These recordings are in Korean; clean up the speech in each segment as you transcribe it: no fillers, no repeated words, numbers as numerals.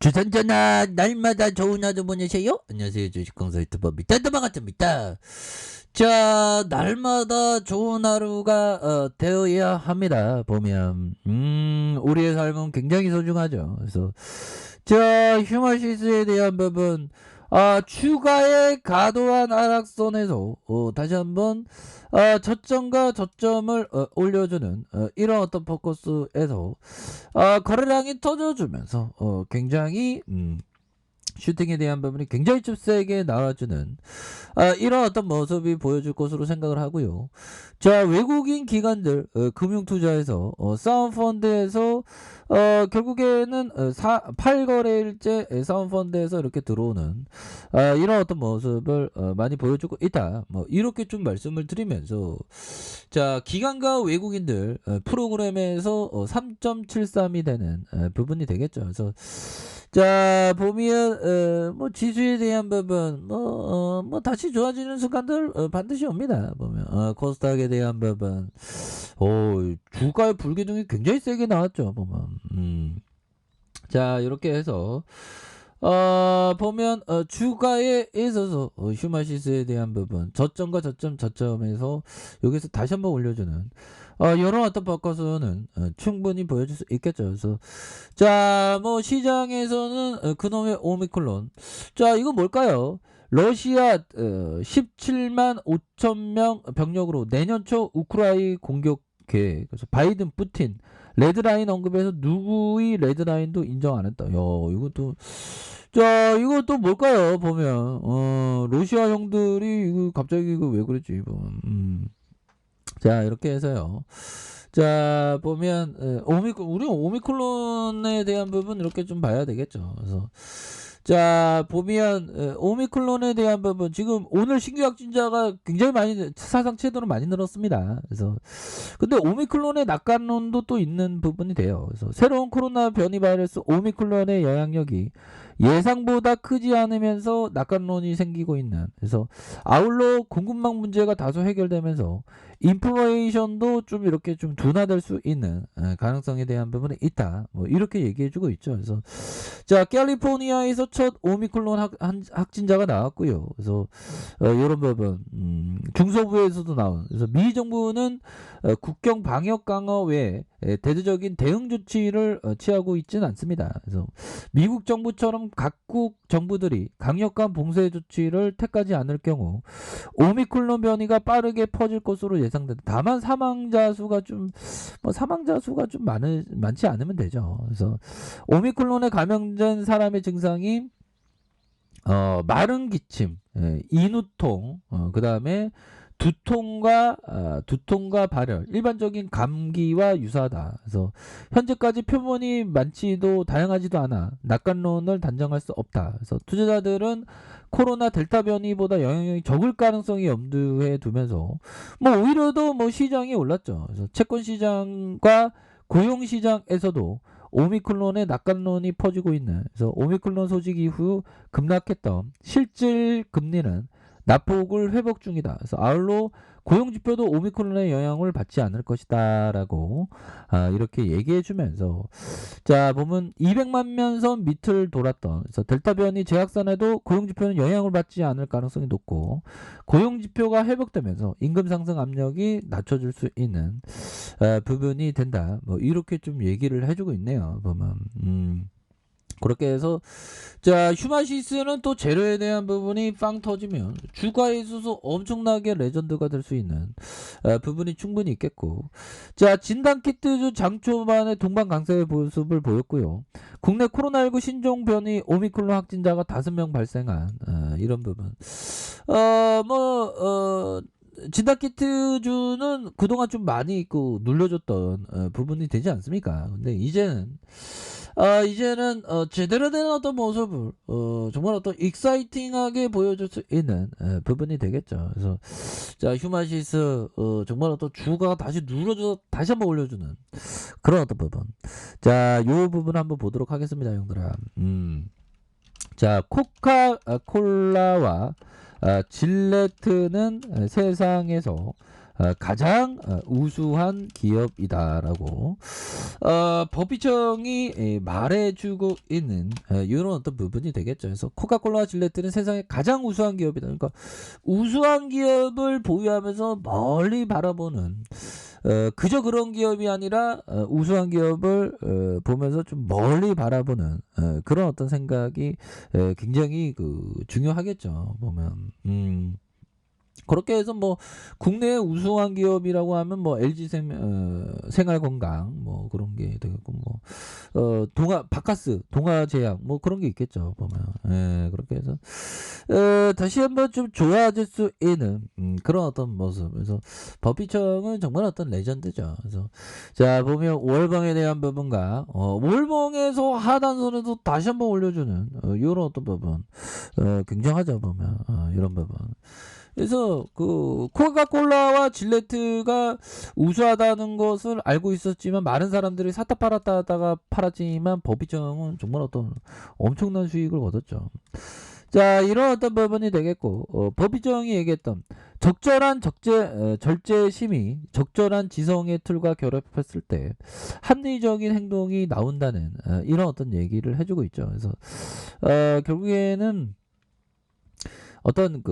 주선전화 날마다 좋은 하루 보내세요. 안녕하세요. 주식공사 유튜버 밑단도마 같습니다. 자, 날마다 좋은 하루가 되어야 합니다. 보면 우리의 삶은 굉장히 소중하죠. 그래서 자, 휴머시스에 대한 부분, 추가의 과도한 하락선에서 다시 한번 저점과 저점을 올려주는 이런 어떤 포커스에서 거래량이 터져주면서 굉장히 슈팅에 대한 부분이 굉장히 좀 세게 나와주는 이런 어떤 모습이 보여줄 것으로 생각을 하고요. 자, 외국인 기관들 금융투자에서 사운펀드에서 결국에는 8거래일째 사운펀드에서 이렇게 들어오는 이런 어떤 모습을 많이 보여주고 있다. 뭐 이렇게 좀 말씀을 드리면서, 자, 기관과 외국인들 프로그램에서 3.73이 되는 부분이 되겠죠. 그래서 자, 보면 뭐 지수에 대한 부분 뭐 다시 좋아지는 순간들 반드시 옵니다. 보면 코스닥에 대한 부분 주가의 불균형이 굉장히 세게 나왔죠. 보면 자, 이렇게 해서 보면 주가에 있어서 휴마시스에 대한 부분 저점과 저점에서 여기서 다시 한번 올려주는 이런 어떤 포커스는 충분히 보여줄 수 있겠죠. 그래서 자, 뭐 시장에서는 그놈의 오미클론, 자, 이거 뭘까요? 러시아 17만 5천 명 병력으로 내년 초 우크라이나 공격 계획. 그래서 바이든, 푸틴 레드라인 언급해서 누구의 레드라인도 인정 안 했다. 야, 이것도, 자, 이것도 뭘까요? 보면 러시아 형들이 이거 갑자기 이거 왜 그랬지? 이거. 자, 이렇게 해서요. 자, 보면 우리 오미클론에 대한 부분 이렇게 좀 봐야 되겠죠. 그래서 자, 보면 오미클론에 대한 부분, 지금 오늘 신규 확진자가 굉장히 많이, 사상 최대로 많이 늘었습니다. 그래서 근데 오미클론의 낙관론도 또 있는 부분이 돼요. 그래서 새로운 코로나 변이 바이러스 오미클론의 영향력이 예상보다 크지 않으면서 낙관론이 생기고 있는, 그래서 아울러 공급망 문제가 다소 해결되면서 인플레이션도 좀 이렇게 좀 둔화될 수 있는 가능성에 대한 부분이 있다. 뭐 이렇게 얘기해주고 있죠. 그래서 자, 캘리포니아에서 첫 오미클론 확진자가 나왔고요. 그래서 이런 부분 중서부에서도 나온. 그래서 미 정부는 국경 방역 강화 외에 대대적인 대응 조치를 취하고 있지는 않습니다. 그래서 미국 정부처럼 각국 정부들이 강력한 봉쇄 조치를 택하지 않을 경우 오미클론 변이가 빠르게 퍼질 것으로 예상된다. 다만 사망자 수가 좀 많지 않으면 되죠. 그래서 오미클론에 감염된 사람의 증상이 마른 기침, 인후통, 그 다음에 두통과 발열, 일반적인 감기와 유사하다. 그래서 현재까지 표본이 많지도 다양하지도 않아 낙관론을 단정할 수 없다. 그래서 투자자들은 코로나 델타 변이보다 영향력이 적을 가능성이 염두에 두면서 뭐 오히려도 뭐 시장이 올랐죠. 그래서 채권 시장과 고용 시장에서도 오미클론의 낙관론이 퍼지고 있는, 그래서 오미클론 소식 이후 급락했던 실질 금리는 낙폭을 회복 중이다. 그래서 아울러 고용지표도 오미크론의 영향을 받지 않을 것이다라고 이렇게 얘기해주면서, 자, 보면 200만 명 선 밑을 돌았던, 그래서 델타 변이 재확산에도 고용지표는 영향을 받지 않을 가능성이 높고 고용지표가 회복되면서 임금 상승 압력이 낮춰질 수 있는 부분이 된다. 뭐 이렇게 좀 얘기를 해주고 있네요. 보면 그렇게 해서 자, 휴마시스는 또 재료에 대한 부분이 빵 터지면 주가에 있어서 엄청나게 레전드가 될 수 있는 부분이 충분히 있겠고, 자, 진단키트주 장 초반에 동반 강세의 모습을 보였고요. 국내 코로나19 신종 변이 오미클론 확진자가 5명 발생한 이런 부분, 진단키트주는 그동안 좀 많이 있고 눌려줬던 부분이 되지 않습니까? 근데 이제는 제대로 된 어떤 모습을 정말 어떤 익사이팅하게 보여줄 수 있는 부분이 되겠죠. 그래서 자, 휴마시스 정말 어떤 주가가 다시 눌러줘 다시 한번 올려주는 그런 어떤 부분. 자, 요 부분 한번 보도록 하겠습니다, 형들아. 자, 코카콜라와 질레트는 세상에서 가장 우수한 기업이다라고 법인청이 말해주고 있는 이런 어떤 부분이 되겠죠. 그래서 코카콜라와 질레트는 세상에 가장 우수한 기업이다. 그러니까 우수한 기업을 보유하면서 멀리 바라보는 그저 그런 기업이 아니라 우수한 기업을 보면서 좀 멀리 바라보는 그런 어떤 생각이 굉장히 중요하겠죠. 보면 그렇게 해서 뭐 국내의 우수한 기업이라고 하면 뭐 LG 생활건강 뭐 그런 게 되겠고 뭐 바카스 동아제약 뭐 그런 게 있겠죠. 보면 그렇게 해서 다시 한번 좀 좋아질 수 있는 그런 어떤 모습. 그래서 법인청은 정말 어떤 레전드죠. 그래서 자 보면 월봉에 대한 부분과 월봉에서 하단선에도 다시 한번 올려주는 이런 어떤 부분 굉장하죠. 보면 이런 부분. 그래서 코카콜라와 질레트가 우수하다는 것을 알고 있었지만 많은 사람들이 샀다 팔았다 하다가 팔았지만 법인청은 정말 어떤 엄청난 수익을 얻었죠. 자, 이런 어떤 부분이 되겠고 법인청이 얘기했던 적절한 절제 심의, 적절한 지성의 툴과 결합했을 때 합리적인 행동이 나온다는 이런 어떤 얘기를 해주고 있죠. 그래서 결국에는 어떤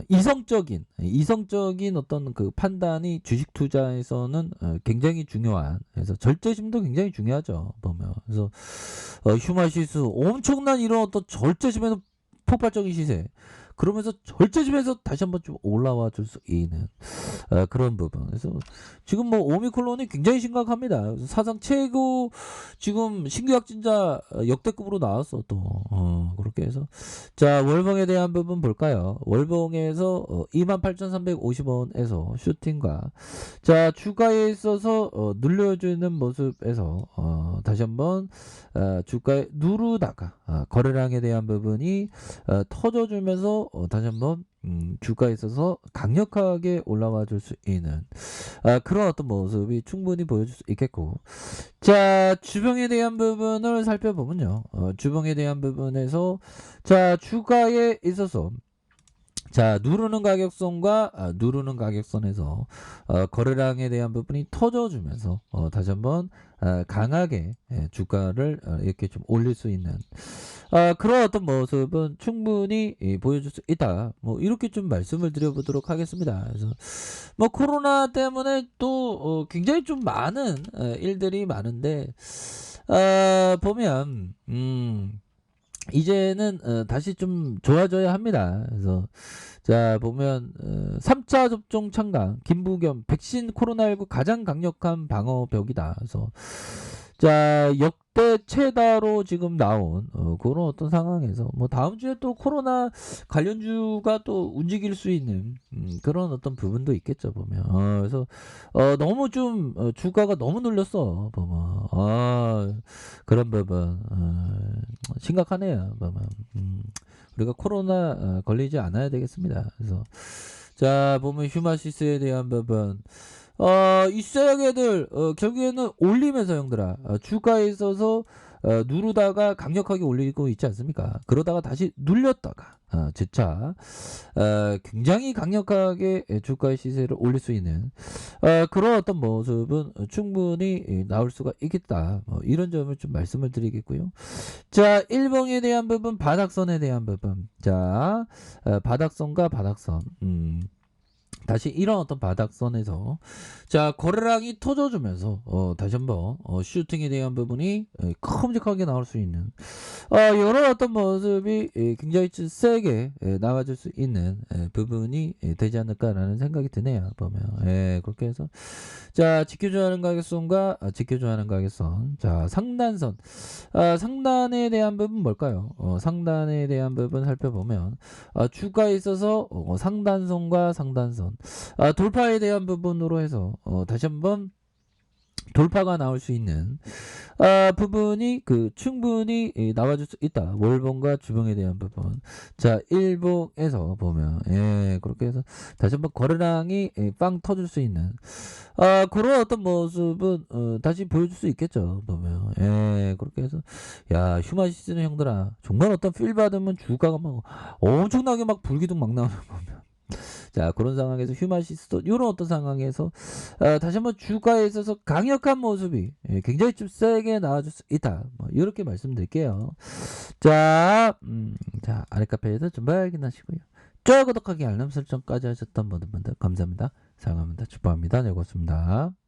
이성적인 어떤 판단이 주식 투자에서는 굉장히 중요한. 그래서 절제심도 굉장히 중요하죠. 보면 그래서 휴마시스 엄청난 이런 어떤 절제심에서 폭발적인 시세. 그러면서 절제심에서 다시 한번 좀 올라와 줄 수 있는 그런 부분. 그래서 지금 뭐 오미크론이 굉장히 심각합니다. 그래서 사상 최고 지금 신규 확진자 역대급으로 나왔어 또. 그렇게 해서 자 월봉에 대한 부분 볼까요? 월봉에서 28,350원에서 슈팅과 자 주가에 있어서 눌려주는 모습에서 다시 한번 주가에 누르다가 거래량에 대한 부분이 터져주면서 다시 한번 주가에 있어서 강력하게 올라와 줄 수 있는 그런 어떤 모습이 충분히 보여줄 수 있겠고 자 주봉에 대한 부분을 살펴보면요 주봉에 대한 부분에서 자 주가에 있어서 자 누르는 가격선과 누르는 가격선에서 거래량에 대한 부분이 터져주면서 다시 한번 강하게 주가를 이렇게 좀 올릴 수 있는 그런 어떤 모습은 충분히 보여줄 수 있다. 뭐 이렇게 좀 말씀을 드려보도록 하겠습니다. 그래서 뭐 코로나 때문에 또 굉장히 좀 많은 일들이 많은데 보면 이제는 다시 좀 좋아져야 합니다. 그래서 자 보면 3차 접종 창강 김부겸 백신 코로나19 가장 강력한 방어벽이다. 그래서 자 역대 최다로 지금 나온 그런 어떤 상황에서 뭐 다음 주에 또 코로나 관련주가 또 움직일 수 있는 그런 어떤 부분도 있겠죠. 보면 그래서 너무 좀 주가가 너무 눌렸어. 보면 그런 부분 심각하네요. 보면 우리가 코로나 걸리지 않아야 되겠습니다. 그래서 자 보면 휴마시스에 대한 부분 이 쇠약애들 결국에는 올리면서 형들아 주가에 있어서 누르다가 강력하게 올리고 있지 않습니까? 그러다가 다시 눌렸다가 재차 굉장히 강력하게 주가의 시세를 올릴 수 있는 그런 어떤 모습은 충분히 나올 수가 있겠다. 이런 점을 좀 말씀을 드리겠고요. 자, 일봉에 대한 부분, 바닥선에 대한 부분. 자, 바닥선과 바닥선. 다시 이런 어떤 바닥선에서 자 거래량이 터져주면서 다시 한번 슈팅에 대한 부분이 큼직하게 나올 수 있는 이런 어떤 모습이 굉장히 세게 나와줄 수 있는 부분이 되지 않을까라는 생각이 드네요. 보면 그렇게 해서 자 지켜줘야 하는 가격선과 지켜줘야 하는 가격선 자 상단선 상단에 대한 부분 뭘까요? 상단에 대한 부분 살펴보면 주가에 있어서 상단선과 상단선 돌파에 대한 부분으로 해서 다시 한번 돌파가 나올 수 있는 부분이 충분히 나와줄 수 있다. 월봉과 주봉에 대한 부분. 자, 일봉에서 보면 그렇게 해서 다시 한번 거래량이 빵 터질 수 있는 그런 어떤 모습은 다시 보여줄 수 있겠죠. 보면 그렇게 해서 야 휴마시스는 형들아 정말 어떤 필 받으면 주가가 막 엄청나게 막 불기둥 막 나오는 보면 자, 그런 상황에서 휴마시스도 이런 어떤 상황에서 다시 한번 주가에 있어서 강력한 모습이 굉장히 좀 세게 나와줄 수 있다. 뭐 이렇게 말씀드릴게요. 자, 자 아래 카페에서 좀 확인하시고요. 좋아요, 구독하기, 알람 설정까지 하셨던 모든 분들 감사합니다. 사랑합니다. 축복합니다. 네, 고맙습니다.